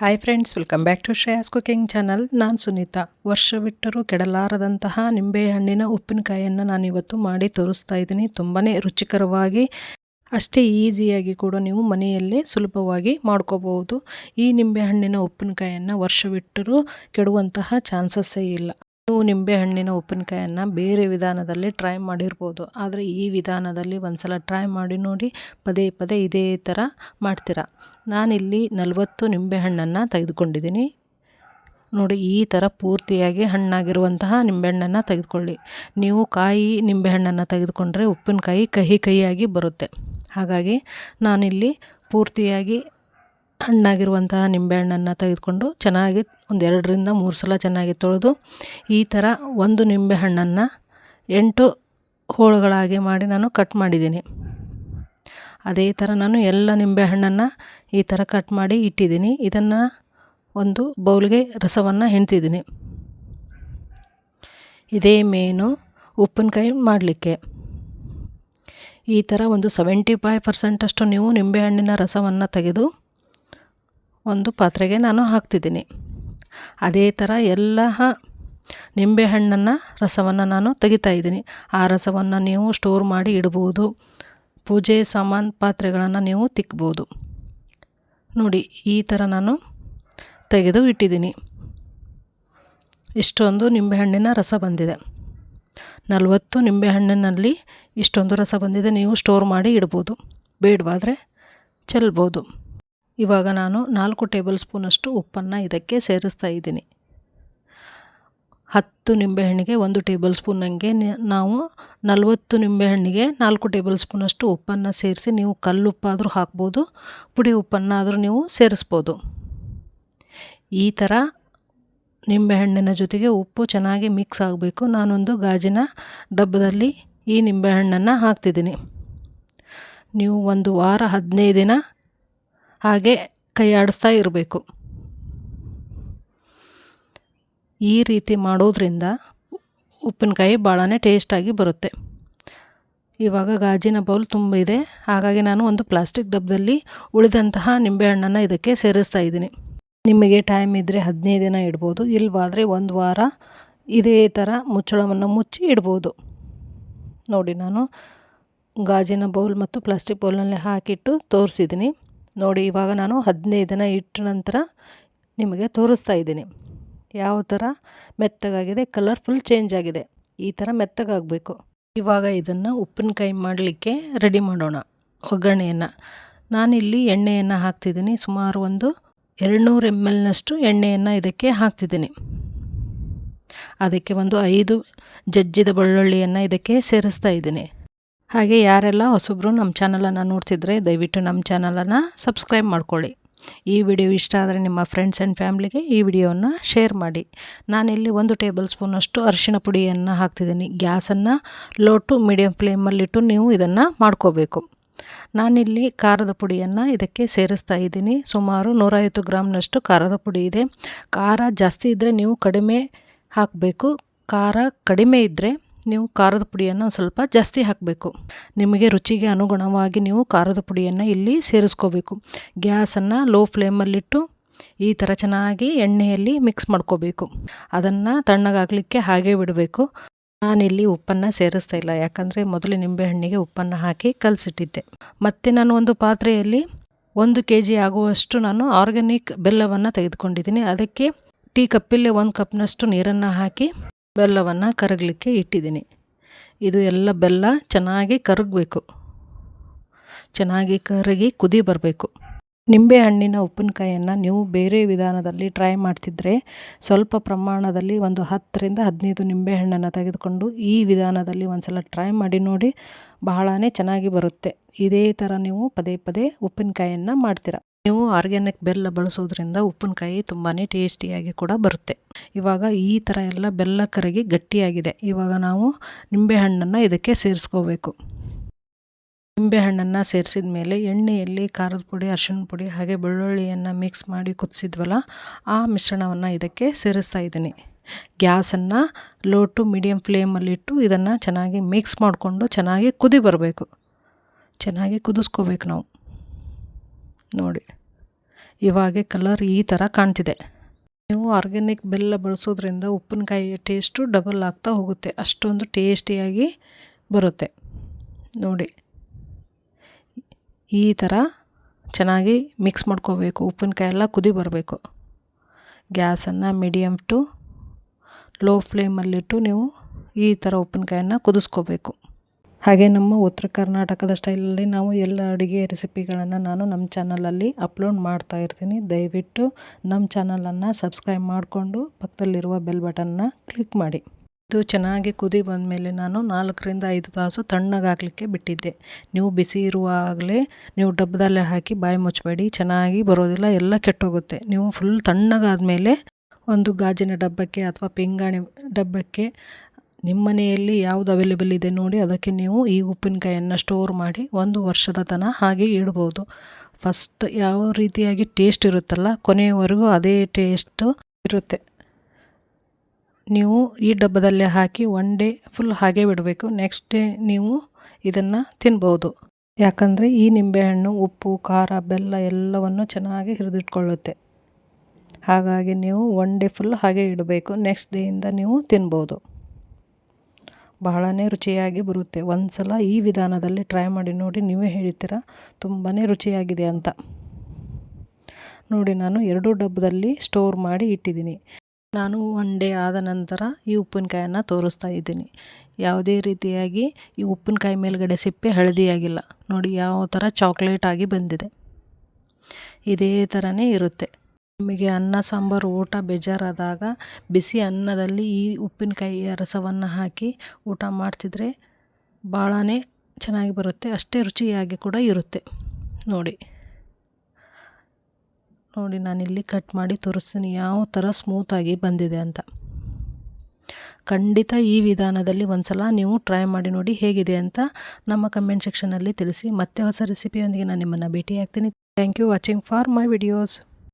Hi friends, welcome back to Shreyas cooking channel. ನಾನು ಸುನೀತಾ. ವರ್ಷವಿಟ್ಟರೂ ಕೆಡಲಾರದಂತಹ ನಿಂಬೆಹಣ್ಣಿನ ಉಪ್ಪಿನಕಾಯಿಯನ್ನು ನಾನು ಇವತ್ತು ಮಾಡಿ ತೋರಿಸ್ತಾ ಇದ್ದೀನಿ. ತುಂಬಾ ರುಚಿಕರವಾಗಿ, ಅಷ್ಟೇ ಈಸಿಯಾಗಿ ಕೂಡ ನೀವು ಮನೆಯಲ್ಲೇ ಸುಲಭವಾಗಿ ಮಾಡ್ಕೋಬಹುದು. ಈ ನಿಂಬೆಹಣ್ಣಿನ ಉಪ್ಪಿನಕಾಯಿಯನ್ನು ವರ್ಷವಿಟ್ಟರೂ ಕೆಡುವಂತಹ ಚಾನ್ಸಸ್ಸೇ ಇಲ್ಲ. ನೀವು ನಿಂಬೆಹಣ್ಣಿನ ಉಪ್ಪಿನಕಾಯಿಯನ್ನು ಬೇರೆ ವಿಧಾನದಲ್ಲಿ ಟ್ರೈ ಮಾಡಿರ್ಬೋದು, ಆದರೆ ಈ ವಿಧಾನದಲ್ಲಿ ಒಂದ್ಸಲ ಟ್ರೈ ಮಾಡಿ ನೋಡಿ. ಪದೇ ಪದೇ ಇದೇ ಥರ ಮಾಡ್ತೀರಾ. ನಾನಿಲ್ಲಿ 40 ನಿಂಬೆಹಣ್ಣನ್ನು ತೆಗೆದುಕೊಂಡಿದ್ದೀನಿ. ನೋಡಿ, ಈ ಥರ ಪೂರ್ತಿಯಾಗಿ ಹಣ್ಣಾಗಿರುವಂತಹ ನಿಂಬೆಹಣ್ಣನ್ನು ತೆಗೆದುಕೊಳ್ಳಿ. ನೀವು ಕಾಯಿ ನಿಂಬೆಹಣ್ಣನ್ನು ತೆಗೆದುಕೊಂಡ್ರೆ ಉಪ್ಪಿನಕಾಯಿ ಕಹಿ ಕಹಿಯಾಗಿ ಬರುತ್ತೆ. ಹಾಗಾಗಿ ನಾನಿಲ್ಲಿ ಪೂರ್ತಿಯಾಗಿ ಹಣ್ಣಾಗಿರುವಂತಹ ನಿಂಬೆಹಣ್ಣನ್ನು ತೆಗೆದುಕೊಂಡು ಚೆನ್ನಾಗಿ 2-3 ಸಲ ಚೆನ್ನಾಗಿ ತೊಳೆದು, ಈ ಥರ ಒಂದು ನಿಂಬೆಹಣ್ಣನ್ನು 8 ಹೋಳುಗಳಾಗಿ ಮಾಡಿ ನಾನು ಕಟ್ ಮಾಡಿದ್ದೀನಿ. ಅದೇ ಥರ ನಾನು ಎಲ್ಲ ನಿಂಬೆಹಣ್ಣನ್ನು ಈ ಥರ ಕಟ್ ಮಾಡಿ ಇಟ್ಟಿದ್ದೀನಿ. ಇದನ್ನು ಒಂದು ಬೌಲ್ಗೆ ರಸವನ್ನು ಹೆಣ್ತಿದ್ದೀನಿ. ಇದೇ ಮೇನು ಉಪ್ಪಿನಕಾಯಿ ಮಾಡಲಿಕ್ಕೆ. ಈ ಥರ ಒಂದು 75% ಅಷ್ಟು ನೀವು ನಿಂಬೆಹಣ್ಣಿನ ರಸವನ್ನು ತೆಗೆದು ಒಂದು ಪಾತ್ರೆಗೆ ನಾನು ಹಾಕ್ತಿದ್ದೀನಿ. ಅದೇ ಥರ ಎಲ್ಲ ನಿಂಬೆಹಣ್ಣನ್ನು ರಸವನ್ನು ನಾನು ತೆಗಿತಾ ಇದ್ದೀನಿ. ಆ ರಸವನ್ನು ನೀವು ಸ್ಟೋರ್ ಮಾಡಿ ಇಡ್ಬೋದು. ಪೂಜೆ ಸಾಮಾನು ಪಾತ್ರೆಗಳನ್ನು ನೀವು ತಿಕ್ಬೋದು. ನೋಡಿ, ಈ ಥರ ನಾನು ತೆಗೆದು ಇಟ್ಟಿದ್ದೀನಿ. ಇಷ್ಟೊಂದು ನಿಂಬೆಹಣ್ಣಿನ ರಸ ಬಂದಿದೆ. 40 ನಿಂಬೆಹಣ್ಣಿನಲ್ಲಿ ಇಷ್ಟೊಂದು ರಸ ಬಂದಿದೆ. ನೀವು ಸ್ಟೋರ್ ಮಾಡಿ ಇಡ್ಬೋದು, ಬೇಡವಾದರೆ ಚೆಲ್ಬೋದು. ಇವಾಗ ನಾನು 4 ಟೇಬಲ್ ಸ್ಪೂನಷ್ಟು ಉಪ್ಪನ್ನು ಇದಕ್ಕೆ ಸೇರಿಸ್ತಾ ಇದ್ದೀನಿ. 10 ನಿಂಬೆಹಣ್ಣಿಗೆ 1 ಟೇಬಲ್ ಸ್ಪೂನಂಗೆ ನಾವು 40 ನಿಂಬೆಹಣ್ಣಿಗೆ 4 ಟೇಬಲ್ ಸ್ಪೂನಷ್ಟು ಉಪ್ಪನ್ನು ಸೇರಿಸಿ, ನೀವು ಕಲ್ಲುಪ್ಪಾದರೂ ಹಾಕ್ಬೋದು, ಪುಡಿ ಉಪ್ಪನ್ನಾದರೂ ನೀವು ಸೇರಿಸ್ಬೋದು. ಈ ಥರ ನಿಂಬೆಹಣ್ಣಿನ ಜೊತೆಗೆ ಉಪ್ಪು ಚೆನ್ನಾಗಿ ಮಿಕ್ಸ್ ಆಗಬೇಕು. ನಾನೊಂದು ಗಾಜಿನ ಡಬ್ಬದಲ್ಲಿ ಈ ನಿಂಬೆಹಣ್ಣನ್ನು ಹಾಕ್ತಿದ್ದೀನಿ. ನೀವು 1 ವಾರ 15 ದಿನ ಹಾಗೆ ಕೈ ಆಡಿಸ್ತಾ ಇರಬೇಕು. ಈ ರೀತಿ ಮಾಡೋದ್ರಿಂದ ಉಪ್ಪಿನಕಾಯಿ ಭಾಳನೇ ಟೇಸ್ಟಾಗಿ ಬರುತ್ತೆ. ಇವಾಗ ಗಾಜಿನ ಬೌಲ್ ತುಂಬ ಇದೆ, ಹಾಗಾಗಿ ನಾನು ಒಂದು ಪ್ಲಾಸ್ಟಿಕ್ ಡಬ್ಬದಲ್ಲಿ ಉಳಿದಂತಹ ನಿಂಬೆಹಣ್ಣನ್ನು ಇದಕ್ಕೆ ಸೇರಿಸ್ತಾ ಇದ್ದೀನಿ. ನಿಮಗೆ ಟೈಮ್ ಇದ್ದರೆ 15 ದಿನ ಇಡ್ಬೋದು, ಇಲ್ಲವಾದರೆ 1 ವಾರ ಇದೇ ಥರ ಮುಚ್ಚಳವನ್ನು ಮುಚ್ಚಿ ಇಡ್ಬೋದು. ನೋಡಿ, ನಾನು ಗಾಜಿನ ಬೌಲ್ ಮತ್ತು ಪ್ಲಾಸ್ಟಿಕ್ ಬೌಲ್ನಲ್ಲಿ ಹಾಕಿಟ್ಟು ತೋರಿಸಿದ್ದೀನಿ. ನೋಡಿ, ಇವಾಗ ನಾನು 15 ದಿನ ಇಟ್ಟ ನಂತರ ನಿಮಗೆ ತೋರಿಸ್ತಾ ಇದ್ದೀನಿ ಯಾವ ಥರ ಮೆತ್ತಗಾಗಿದೆ. ಕಲರ್ ಫುಲ್ ಚೇಂಜ್ ಆಗಿದೆ. ಈ ಥರ ಮೆತ್ತಗಾಗಬೇಕು. ಇವಾಗ ಇದನ್ನು ಉಪ್ಪಿನಕಾಯಿ ಮಾಡಲಿಕ್ಕೆ ರೆಡಿ ಮಾಡೋಣ. ಒಗ್ಗರಣೆಯನ್ನು ನಾನಿಲ್ಲಿ ಎಣ್ಣೆಯನ್ನು ಹಾಕ್ತಿದ್ದೀನಿ. ಸುಮಾರು ಒಂದು 200 ml ಎಣ್ಣೆಯನ್ನು ಇದಕ್ಕೆ ಹಾಕ್ತಿದ್ದೀನಿ. ಅದಕ್ಕೆ ಒಂದು 5 ಜಜ್ಜಿದ ಬೆಳ್ಳುಳ್ಳಿಯನ್ನು ಇದಕ್ಕೆ ಸೇರಿಸ್ತಾ ಇದ್ದೀನಿ. ಹಾಗೆ ಯಾರೆಲ್ಲ ಹೊಸಬ್ರು ನಮ್ಮ ಚಾನಲನ್ನು ನೋಡ್ತಿದ್ರೆ ದಯವಿಟ್ಟು ನಮ್ಮ ಚಾನಲನ್ನು ಸಬ್ಸ್ಕ್ರೈಬ್ ಮಾಡ್ಕೊಳ್ಳಿ. ಈ ವಿಡಿಯೋ ಇಷ್ಟ ಆದರೆ ನಿಮ್ಮ ಫ್ರೆಂಡ್ಸ್ ಆ್ಯಂಡ್ ಫ್ಯಾಮ್ಲಿಗೆ ಈ ವಿಡಿಯೋವನ್ನು ಶೇರ್ ಮಾಡಿ. ನಾನಿಲ್ಲಿ 1 ಟೇಬಲ್ ಸ್ಪೂನಷ್ಟು ಅರಿಶಿಣ ಪುಡಿಯನ್ನು ಹಾಕ್ತಿದ್ದೀನಿ. ಗ್ಯಾಸನ್ನು ಲೋ ಟು ಮೀಡಿಯಮ್ ಫ್ಲೇಮಲ್ಲಿಟ್ಟು ನೀವು ಇದನ್ನು ಮಾಡ್ಕೋಬೇಕು. ನಾನಿಲ್ಲಿ ಖಾರದ ಪುಡಿಯನ್ನು ಇದಕ್ಕೆ ಸೇರಿಸ್ತಾ ಇದ್ದೀನಿ. ಸುಮಾರು 150 ಗ್ರಾಮ್ನಷ್ಟು ಖಾರದ ಪುಡಿ ಇದೆ. ಖಾರ ಜಾಸ್ತಿ ಇದ್ದರೆ ನೀವು ಕಡಿಮೆ ಹಾಕಬೇಕು. ಖಾರ ಕಡಿಮೆ ಇದ್ದರೆ ನೀವು ಖಾರದ ಪುಡಿಯನ್ನು ಸ್ವಲ್ಪ ಜಾಸ್ತಿ ಹಾಕಬೇಕು. ನಿಮಗೆ ರುಚಿಗೆ ಅನುಗುಣವಾಗಿ ನೀವು ಖಾರದ ಪುಡಿಯನ್ನು ಇಲ್ಲಿ ಸೇರಿಸ್ಕೋಬೇಕು. ಗ್ಯಾಸನ್ನು ಲೋ ಫ್ಲೇಮಲ್ಲಿಟ್ಟು ಈ ಥರ ಚೆನ್ನಾಗಿ ಎಣ್ಣೆಯಲ್ಲಿ ಮಿಕ್ಸ್ ಮಾಡ್ಕೋಬೇಕು. ಅದನ್ನು ತಣ್ಣಗಾಗಲಿಕ್ಕೆ ಹಾಗೆ ಬಿಡಬೇಕು. ನಾನಿಲ್ಲಿ ಉಪ್ಪನ್ನು ಸೇರಿಸ್ತಾ ಇಲ್ಲ, ಯಾಕಂದರೆ ಮೊದಲು ನಿಂಬೆಹಣ್ಣಿಗೆ ಉಪ್ಪನ್ನು ಹಾಕಿ ಕಲಸಿಟ್ಟಿದ್ದೆ. ಮತ್ತು ನಾನು ಒಂದು ಪಾತ್ರೆಯಲ್ಲಿ 1 kg ಆಗುವಷ್ಟು ನಾನು ಆರ್ಗ್ಯಾನಿಕ್ ಬೆಲ್ಲವನ್ನು ತೆಗೆದುಕೊಂಡಿದ್ದೀನಿ. ಅದಕ್ಕೆ ಟೀ ಕಪ್ಪಲ್ಲಿ 1 ಕಪ್ನಷ್ಟು ನೀರನ್ನು ಹಾಕಿ ಬೆಲ್ಲವನ್ನು ಕರಗಲಿಕ್ಕೆ ಇಟ್ಟಿದ್ದೀನಿ. ಇದು ಎಲ್ಲ ಬೆಲ್ಲ ಚೆನ್ನಾಗಿ ಕರಗಬೇಕು, ಚೆನ್ನಾಗಿ ಕರಗಿ ಕುದಿ ಬರಬೇಕು. ನಿಂಬೆಹಣ್ಣಿನ ಉಪ್ಪಿನಕಾಯಿಯನ್ನು ನೀವು ಬೇರೆ ವಿಧಾನದಲ್ಲಿ ಟ್ರೈ ಮಾಡ್ತಿದ್ರೆ ಸ್ವಲ್ಪ ಪ್ರಮಾಣದಲ್ಲಿ ಒಂದು 10-15 ನಿಂಬೆಹಣ್ಣನ್ನು ತೆಗೆದುಕೊಂಡು ಈ ವಿಧಾನದಲ್ಲಿ ಒಂದ್ಸಲ ಟ್ರೈ ಮಾಡಿ ನೋಡಿ. ಬಹಳನೇ ಚೆನ್ನಾಗಿ ಬರುತ್ತೆ. ಇದೇ ಥರ ನೀವು ಪದೇ ಪದೇ ಉಪ್ಪಿನಕಾಯಿಯನ್ನು ಮಾಡ್ತೀರಾ. ನೀವು ಆರ್ಗ್ಯಾನಿಕ್ ಬೆಲ್ಲ ಬಳಸೋದ್ರಿಂದ ಉಪ್ಪಿನಕಾಯಿ ತುಂಬಾ ಟೇಸ್ಟಿಯಾಗಿ ಕೂಡ ಬರುತ್ತೆ. ಇವಾಗ ಈ ಥರ ಎಲ್ಲ ಬೆಲ್ಲ ಕರಗಿ ಗಟ್ಟಿಯಾಗಿದೆ. ಇವಾಗ ನಾವು ನಿಂಬೆಹಣ್ಣನ್ನು ಇದಕ್ಕೆ ಸೇರಿಸ್ಕೋಬೇಕು. ನಿಂಬೆಹಣ್ಣನ್ನು ಸೇರಿಸಿದ ಮೇಲೆ ಎಣ್ಣೆಯಲ್ಲಿ ಖಾರದ ಪುಡಿ, ಅರಿಶಿಣ ಪುಡಿ ಹಾಗೆ ಬೆಳ್ಳುಳ್ಳಿಯನ್ನು ಮಿಕ್ಸ್ ಮಾಡಿ ಕುದಿಸಿದ್ವಲ್ಲ, ಆ ಮಿಶ್ರಣವನ್ನು ಇದಕ್ಕೆ ಸೇರಿಸ್ತಾ ಇದ್ದೀನಿ. ಗ್ಯಾಸನ್ನು ಲೋ ಟು ಮೀಡಿಯಮ್ ಫ್ಲೇಮಲ್ಲಿಟ್ಟು ಇದನ್ನು ಚೆನ್ನಾಗಿ ಮಿಕ್ಸ್ ಮಾಡಿಕೊಂಡು ಚೆನ್ನಾಗಿ ಕುದಿ ಬರಬೇಕು. ಚೆನ್ನಾಗಿ ಕುದಿಸ್ಕೋಬೇಕು ನಾವು. ನೋಡಿ, ಇವಾಗೆ ಕಲರ್ ಈ ಥರ ಕಾಣ್ತಿದೆ. ನೀವು ಆರ್ಗ್ಯಾನಿಕ್ ಬೆಲ್ಲ ಬಳಸೋದ್ರಿಂದ ಉಪ್ಪಿನಕಾಯಿಯ ಟೇಸ್ಟು ಡಬಲ್ ಆಗ್ತಾ ಹೋಗುತ್ತೆ, ಅಷ್ಟೊಂದು ಟೇಸ್ಟಿಯಾಗಿ ಬರುತ್ತೆ ನೋಡಿ. ಈ ಥರ ಚೆನ್ನಾಗಿ ಮಿಕ್ಸ್ ಮಾಡ್ಕೋಬೇಕು. ಉಪ್ಪಿನಕಾಯಿ ಎಲ್ಲ ಕುದಿ ಬರಬೇಕು. ಗ್ಯಾಸನ್ನು ಮೀಡಿಯಮ್ ಟು ಲೋ ಫ್ಲೇಮಲ್ಲಿಟ್ಟು ನೀವು ಈ ಥರ ಉಪ್ಪಿನಕಾಯನ್ನು ಕುದಿಸ್ಕೋಬೇಕು. ಹಾಗೆ ನಮ್ಮ ಉತ್ತರ ಕರ್ನಾಟಕದ ಸ್ಟೈಲಲ್ಲಿ ನಾವು ಎಲ್ಲ ಅಡುಗೆ ರೆಸಿಪಿಗಳನ್ನು ನಾನು ನಮ್ಮ ಚಾನಲಲ್ಲಿ ಅಪ್ಲೋಡ್ ಮಾಡ್ತಾ ಇರ್ತೀನಿ. ದಯವಿಟ್ಟು ನಮ್ಮ ಚಾನಲನ್ನು ಸಬ್ಸ್ಕ್ರೈಬ್ ಮಾಡಿಕೊಂಡು ಪಕ್ಕದಲ್ಲಿರುವ ಬೆಲ್ ಬಟನ್ನ ಕ್ಲಿಕ್ ಮಾಡಿ. ಇದು ಚೆನ್ನಾಗಿ ಕುದಿ ಬಂದಮೇಲೆ ನಾನು 4ರಿಂದ 5 ತಾಸು ತಣ್ಣಗಾಗಲಿಕ್ಕೆ ಬಿಟ್ಟಿದ್ದೆ. ನೀವು ಬಿಸಿ ಇರುವಾಗಲೇ ನೀವು ಡಬ್ಬದಲ್ಲೇ ಹಾಕಿ ಬಾಯಿ ಮುಚ್ಚಬೇಡಿ, ಚೆನ್ನಾಗಿ ಬರೋದಿಲ್ಲ, ಎಲ್ಲ ಕೆಟ್ಟೋಗುತ್ತೆ. ನೀವು ಫುಲ್ ತಣ್ಣಗಾದಮೇಲೆ ಒಂದು ಗಾಜಿನ ಡಬ್ಬಕ್ಕೆ ಅಥವಾ ಪಿಂಗಾಣಿ ಡಬ್ಬಕ್ಕೆ ನಿಮ್ಮ ಮನೆಯಲ್ಲಿ ಯಾವುದು ಅವೈಲೇಬಲ್ ಇದೆ ನೋಡಿ, ಅದಕ್ಕೆ ನೀವು ಈ ಉಪ್ಪಿನಕಾಯಿಯನ್ನು ಸ್ಟೋರ್ ಮಾಡಿ 1 ವರ್ಷದ ತನಕ ಹಾಗೆ ಇಡ್ಬೋದು. ಫಸ್ಟ್ ಯಾವ ರೀತಿಯಾಗಿ ಟೇಸ್ಟ್ ಇರುತ್ತಲ್ಲ, ಕೊನೆಯವರೆಗೂ ಅದೇ ಟೇಸ್ಟು ಇರುತ್ತೆ. ನೀವು ಈ ಡಬ್ಬದಲ್ಲೇ ಹಾಕಿ 1 ಡೇ ಫುಲ್ ಹಾಗೆ ಬಿಡಬೇಕು. ನೆಕ್ಸ್ಟ್ ಡೇ ನೀವು ಇದನ್ನು ತಿನ್ಬೋದು. ಯಾಕಂದರೆ ಈ ನಿಂಬೆಹಣ್ಣು ಉಪ್ಪು, ಖಾರ, ಬೆಲ್ಲ ಎಲ್ಲವನ್ನು ಚೆನ್ನಾಗಿ ಹಿಡಿದಿಟ್ಕೊಳ್ಳುತ್ತೆ. ಹಾಗಾಗಿ ನೀವು 1 ಡೇ ಫುಲ್ ಹಾಗೆ ಇಡಬೇಕು. ನೆಕ್ಸ್ಟ್ ಡೇಯಿಂದ ನೀವು ತಿನ್ಬೋದು. ಬಹಳನೇ ರುಚಿಯಾಗಿ ಬರುತ್ತೆ. ಒಂದು ಸಲ ಈ ವಿಧಾನದಲ್ಲಿ ಟ್ರೈ ಮಾಡಿ ನೋಡಿ, ನೀವೇ ಹೇಳ್ತೀರಾ ತುಂಬಾ ರುಚಿಯಾಗಿದೆ ಅಂತ. ನೋಡಿ, ನಾನು 2 ಡಬ್ಬದಲ್ಲಿ ಸ್ಟೋರ್ ಮಾಡಿ ಇಟ್ಟಿದ್ದೀನಿ. ನಾನು 1 ಡೇ ಆದ ನಂತರ ಈ ಉಪ್ಪಿನಕಾಯನ್ನು ತೋರಿಸ್ತಾ ಇದ್ದೀನಿ. ಯಾವುದೇ ರೀತಿಯಾಗಿ ಈ ಉಪ್ಪಿನಕಾಯಿ ಮೇಲ್ಗಡೆ ಸಿಪ್ಪೆ ಹಳದಿಯಾಗಿಲ್ಲ ನೋಡಿ, ಯಾವ ಥರ ಚಾಕ್ಲೇಟ್ ಆಗಿ ಬಂದಿದೆ. ಇದೇ ಥರನೇ ಇರುತ್ತೆ. ನಿಮಗೆ ಅನ್ನ ಸಾಂಬಾರು ಊಟ ಬೇಜಾರಾದಾಗ ಬಿಸಿ ಅನ್ನದಲ್ಲಿ ಈ ಉಪ್ಪಿನಕಾಯಿಯ ರಸವನ್ನು ಹಾಕಿ ಊಟ ಮಾಡ್ತಿದ್ರೆ ಭಾಳನೇ ಚೆನ್ನಾಗಿ ಬರುತ್ತೆ, ಅಷ್ಟೇ ರುಚಿಯಾಗಿ ಕೂಡ ಇರುತ್ತೆ. ನೋಡಿ ನಾನಿಲ್ಲಿ ಕಟ್ ಮಾಡಿ ತೋರಿಸ್ತೀನಿ ಯಾವ ಥರ ಸ್ಮೂತಾಗಿ ಬಂದಿದೆ ಅಂತ. ಖಂಡಿತ ಈ ವಿಧಾನದಲ್ಲಿ ಒಂದು ಸಲ ನೀವು ಟ್ರೈ ಮಾಡಿ ನೋಡಿ, ಹೇಗಿದೆ ಅಂತ ನಮ್ಮ ಕಮೆಂಟ್ ಸೆಕ್ಷನಲ್ಲಿ ತಿಳಿಸಿ. ಮತ್ತೆ ಹೊಸ ರೆಸಿಪಿಯೊಂದಿಗೆ ನಾನು ನಿಮ್ಮನ್ನು ಭೇಟಿ ಆಗ್ತೀನಿ. Thank you watching for my videos.